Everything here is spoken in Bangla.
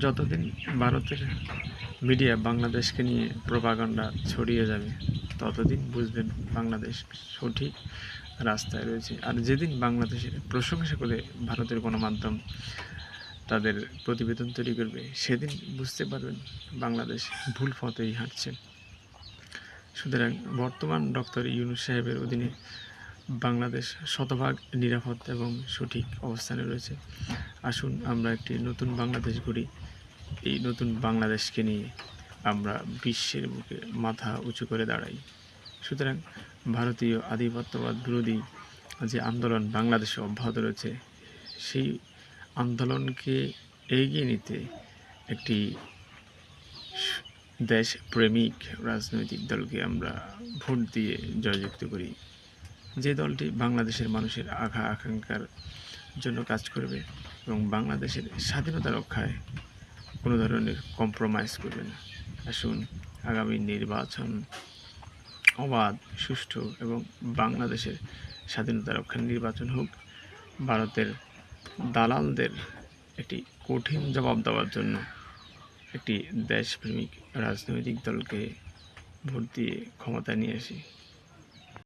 যতদিন ভারতের মিডিয়া বাংলাদেশকে নিয়ে প্রোপাগান্ডা ছড়িয়ে যাবে, ততদিন বুঝবেন বাংলাদেশ সঠিক রাস্তায় রয়েছে। আর যেদিন বাংলাদেশের প্রশংসা করে ভারতের গণমাধ্যম তাদের প্রতিবেদন তৈরি করবে, সেদিন বুঝতে পারবেন বাংলাদেশ ভুল পথেই হাঁটছে। সুতরাং বর্তমান ডক্টর ইউনূস সাহেবের অধীনে বাংলাদেশ শতভাগ নিরাপদ এবং সঠিক অবস্থানে রয়েছে। আসুন আমরা একটি নতুন বাংলাদেশ গড়ি। এই নতুন বাংলাদেশকে নিয়ে আমরা বিশ্বের বুকে মাথা উঁচু করে দাঁড়াই। সুতরাং ভারতীয় আধিপত্যবাদ বিরোধী যে আন্দোলন বাংলাদেশে অব্যাহত রয়েছে, সেই আন্দোলনকে এগিয়ে নিতে একটি দেশপ্রেমিক রাজনৈতিক দলকে আমরা ভোট দিয়ে জয়যুক্ত করি, যে দলটি বাংলাদেশের মানুষের আকাঙ্ক্ষার জন্য কাজ করবে এবং বাংলাদেশের স্বাধীনতা রক্ষায় কোনো ধরনের কম্প্রোমাইজ করবে না। আসুন আগামী নির্বাচন অবাধ, সুষ্ঠু এবং বাংলাদেশের স্বাধীনতা রক্ষার নির্বাচন হোক। ভারতের দালালদের একটি কঠিন জবাব দেওয়ার জন্য একটি দেশপ্রেমিক রাজনৈতিক দলকে ভোট দিয়ে ক্ষমতায় নিয়ে আসি।